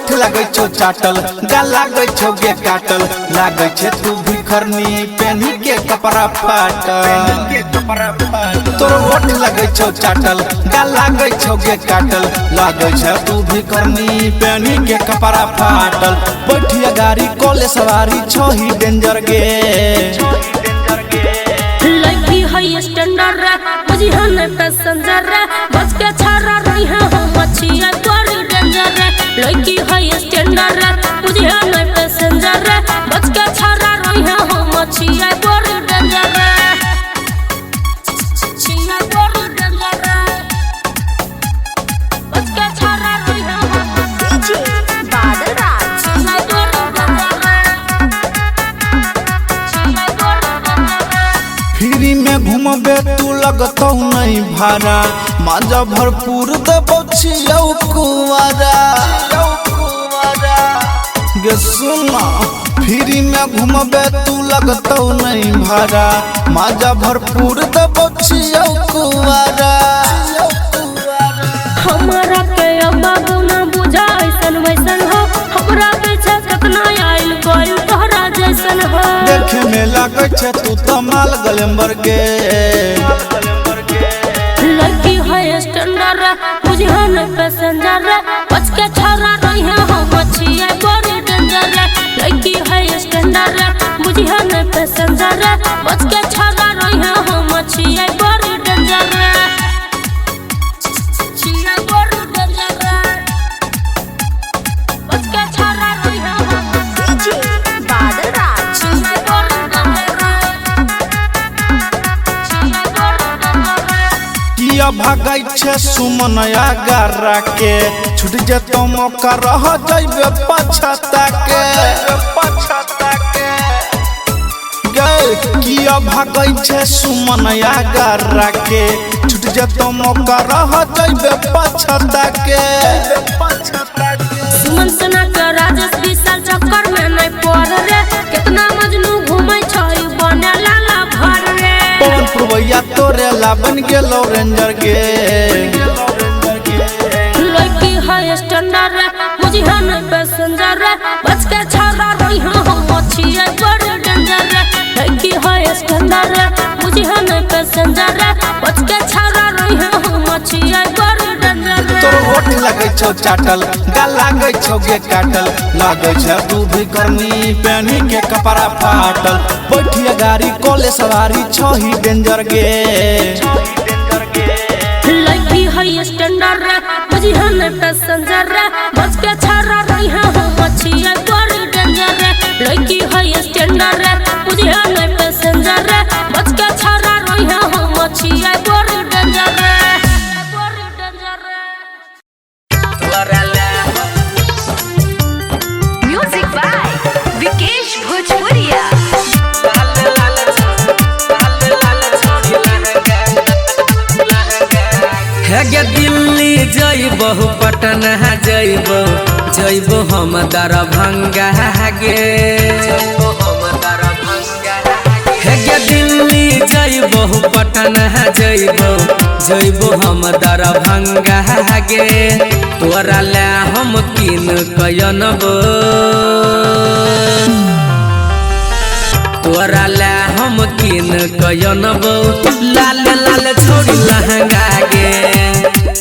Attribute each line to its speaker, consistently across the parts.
Speaker 1: ओठ लगे छो चाटल गाल लगे छो गे काटल लागे छे तू भिखरनी पेनी के कपड़ा फाटल तोर ओठ लगे छो चाटल गाल लगे छो गे काटल लागे छे तू भिखरनी पेनी के कपड़ा फाटल बैठिया गाड़ी कोले सवारी छो ही डेंजर गे
Speaker 2: लड़की है स्टैंडर्ड रे मुझे हन पैसेंजर रे बच के छारा रही है हम मछिया तोरी डेंजर रे लड़की है स्टैंडर्ड रे मुझे हन पैसेंजर रे बच के छारा रही है हम मछिया तोरी डेंजर रे छिया तोरी डेंजर रे बच के छारा रही है हम डीजे बादल राज छिया तोरी डेंजर रे छिया तोरी डेंजर रे
Speaker 1: फ्री में घूमबे तू लगतौ नहीं भाड़ा माजा भरपूर देबौ छियौ कुवारा गे सुना फ्री में घूमबे तू लगतौ नहीं भाड़ा माजा भरपूर देबौ छियौ कुवारा
Speaker 2: हमारा के बाबू ना बुझा ऐसन वैसन हो हमरा पीछे कितना आइल कोई तोहरा जैसन हो
Speaker 1: देखे में लागे छे तू तो माल गलेम्बर के
Speaker 2: लड़की है स्टैंडर्ड रे मुझे हन पैसेंजर रे बच के छारा रही है हम मछिया बड़ी डेंजर रे लड़की है स्टैंडर्ड रे मुझे हन पैसेंजर रे बच के छारा रही है हम मछिया बड़ी डेंजर रे छिया बड़ी डेंजर रे बच के छारा रही है हम डीजे बादल राज छिया बड़ी डेंजर रे छिया बड़ी डेंजर रे
Speaker 1: किया भागै छे सुमनया गारा के छूट जेतो मौका रह जइबे पछता के गए किया भागै छे सुमनया गारा के छूट जेतो मौका रह जइबे पछता के
Speaker 2: सुमन सना के राजेश विशाल चक्कर में नहीं पड़ रे कितना मजनू घूमै छै बने लाला भर रे
Speaker 1: पवन पुरवैया तोरे ला बन गेलो रेंजर गे
Speaker 2: लड़की है स्टैंडर्ड रे मुझे हन पैसेंजर रे बच के छाड़ा रही है हम मछिया बड़ी डेंजर रे लड़की है स्टैंडर्ड रे मुझे हन पैसेंजर रे बच के छाड़ा रही है हम मछिया बड़ी डेंजर रे
Speaker 1: तोर ओठ लगे छो चाटल गाल लगे छो गे काटल लागे छे तू भी करनी पेनी के कपड़ा फाटल बैठिया गाड़ी कोले सवारी छो ही डेंजर गे
Speaker 2: लड़की है स्टैंडर्ड रे मुझे हन पैसेंजर रे बच के छाड़ा रही है हम मछिया बड़ी डेंजर रे लड़की है स्टैंडर्ड रे मुझे हन पैसेंजर रे बच के छाड़ा रही है हम मछिया बड़ी डेंजर रे बड़ी डेंजर रे
Speaker 3: म्यूजिक बाय विकेश भोजपुरिया
Speaker 4: है गे दिल्ली जइबो पटना जइबो जइबो हम दरभंगा गे है गे दिल्ली जइबो पटना जइबो जइबो हम दरभंगा गे तोरा ले हम किन कयनबो तोरा ले हम किन कयनबो लाल लाल छोड़ी लहंगा गे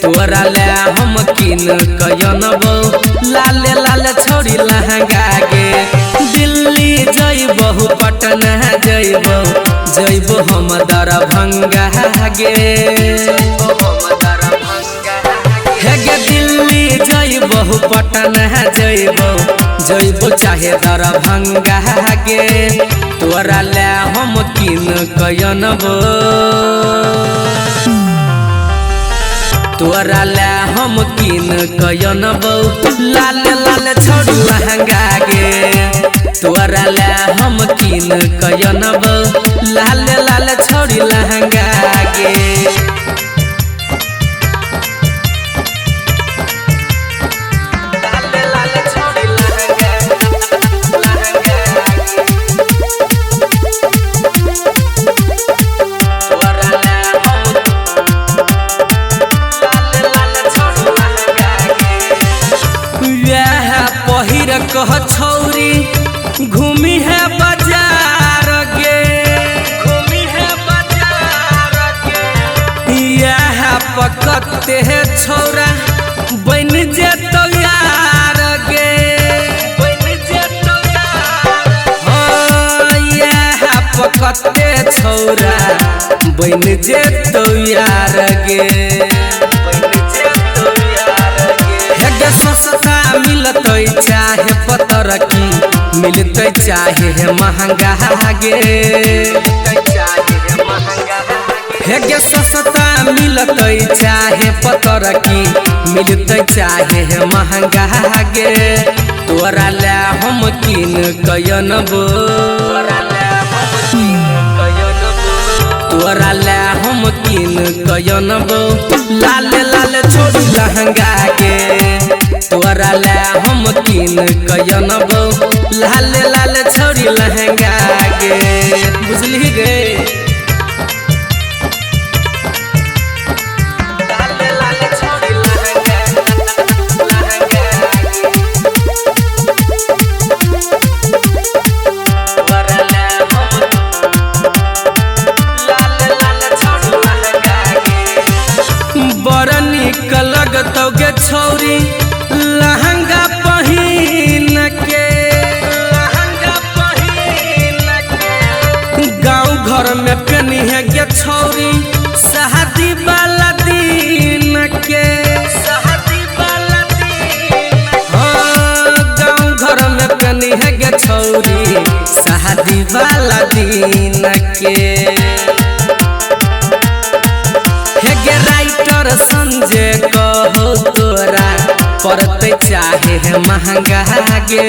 Speaker 4: तोरा ले हम किन कयनबो लाल लाल छोड़ी लहंगा गे दिल्ली जइबो पटना जइबो जइबो हम दरभंगा गे हे गे दिल्ली जइबो पटना जइबो जइबो चाहे दरभंगा गे तोरा ले हम किन कयनबो तोरा ले हम किन कयनबो लाल लाल छोड़ी लहंगा गे तोरा ले हम किन कयनबो लाल लाल छोड़ी लहंगा गे कह छौरी घूमी है बाजार गे घूमी है बाजार गे यह पकते है छौरा बन जे तो यार गे बन जे तो यार यह पकते छौरा बन जे तो यार गे सस्ता मिलत चाहे पतर की मिलत चाहे महंगा गे हे सस्ता मिलत चाहे पतर की मिलत चाहे महंगा गे तोरा ला हम किन कयनबो तोरा ला हम किन कयनबो लाल लाल छोड़ लहंगा गे तोरा ला हम किन कयनबो लाल लाल छोड़ी लहंगा गे बुझली गे लाल लाल छोड़ी लहंगा लहंगा तोरा ला हम लाल लाल छोड़ी लहंगा गे बड़ निक लगतौ गे छौरी लहंगा पहिन के गाँव घर में पहनी है गे छौरी शादी वाला दिन के शादी वाला दिन हाँ गाँव घर में पहनी है गे छौरी शादी वाला दिन के हे राइटर संजय कहो तोरा पड़ते चाहे है महंगा गे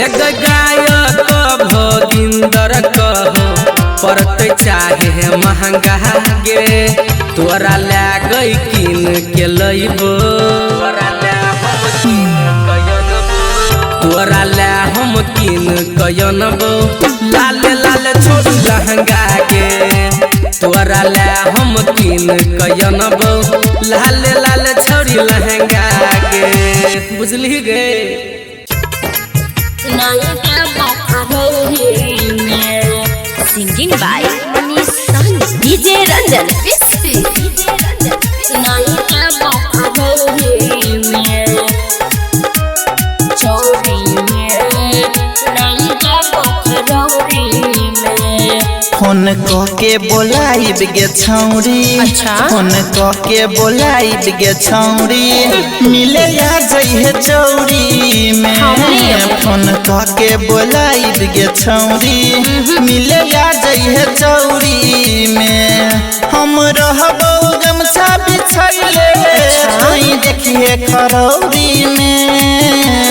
Speaker 4: एक गायक भोगिंदर कहो पड़ते चाहे है महंगा गे तोरा ला गई किन के लइबो तोरा ला हम किन कयनबो लाल लाल छोड़ लहंगा गे तोरा ला हम किन कयनबो लाल लाल छोड़ी लहंगा गे बुझली गे
Speaker 3: Singing by Manish Sahni. DJ Ranjan.
Speaker 1: Phone कह के बोलाइब गे छौरी फोन कह के बोलाइब गे छौरी मिले आ जइहे चौरी में फोन कह के बोलाइब गे छौरी मिले आ जइहे चौरी में हम रहबो गमछा बिछैले देखिए खरौरी में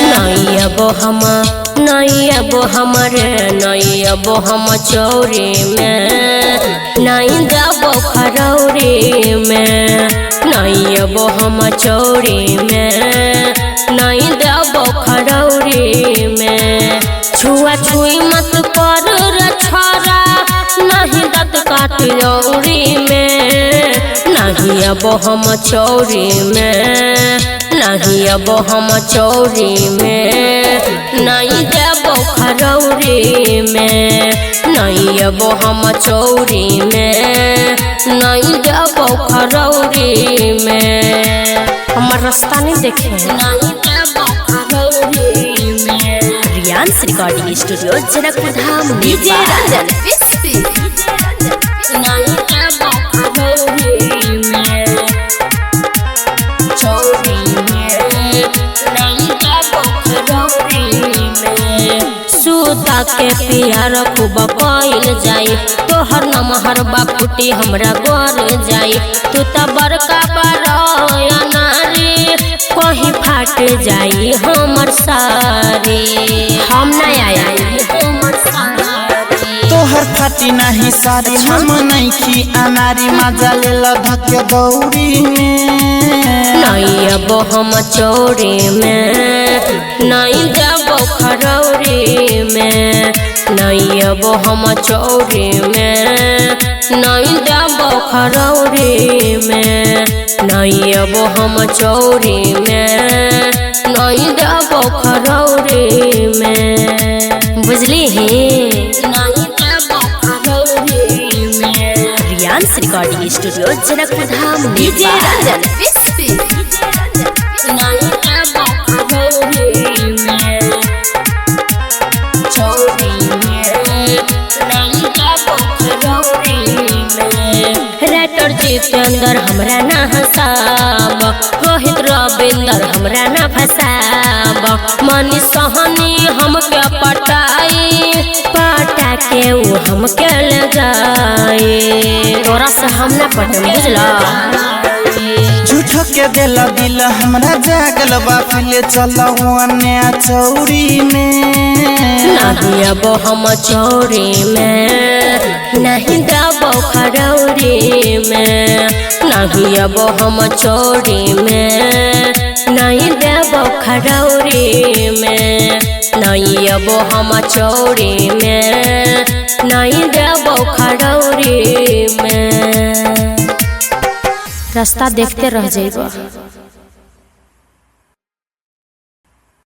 Speaker 2: नहीं अब हमारे नहीं अब हम चौरी में नहीं जाबो खरौरी में नहीं अब हम चौरी में नहीं जाबो खरौरी में छुआ छुई मत कर रे छोरा नहीं दत काट लौरी में नहीं अब हम चौरी में नहीं अब हम चौरी में नहीं देबो खरौरी में नहीं अब हम चौरी में नहीं देबो खरौरी में हमार रास्ता नहीं देखे नहीं देबो खरौरी में
Speaker 3: Riyan's Recording Studio, Janakpur Dham. DJ Ranjan.
Speaker 2: नहीं देबो खरौरी में चौरी में नहीं देबो खरौरी में सूता के प्यार खूब कइल जाई तोहर नमहर बाकुटी हमरा गोर जाई तू त बड़का बड़या नारी कहीं फाट जाई हमर सारी हम नहीं आया हमर सारी
Speaker 1: तोहर फाटी नहीं सारी हम नहीं की अनारी मजा ले धके दौरी में
Speaker 2: नहीं अब हम चौरी में नहीं देबो खरौरी में नहीं अब हम चौरी में नहीं देबो देबो खरौरी में, नहीं अब हम चौरी में, नहीं देबो खरौरी में, बुझली ही नहीं देबो खरौरी में।
Speaker 3: रियांस recording studio Janakpur Dham DJ Ranjan
Speaker 2: नहीं देबो खरौरी में, चौरी में, नहीं देबो खरौरी में। राइटर जितेंद्र हमरा ना हंसाब, रोहित रविंदर हमरा ना फसाब, मनी सहनी हमके पटाई, पटा के ऊ हमके ले जाए, तोरा से हम ना पटम बुझला।
Speaker 1: झूठो के देला दिल हमरा जागल बा फिले चलहु अन्य चौरी में,
Speaker 2: नहीं अब हम चौरी में, नहीं देबो खरौरी में, नहीं अब हम चौरी में, नहीं देबो खरौरी में, नहीं अब हम चौरी में, नहीं देबो खरौरी में। रास्ता देखते रह जाइबो।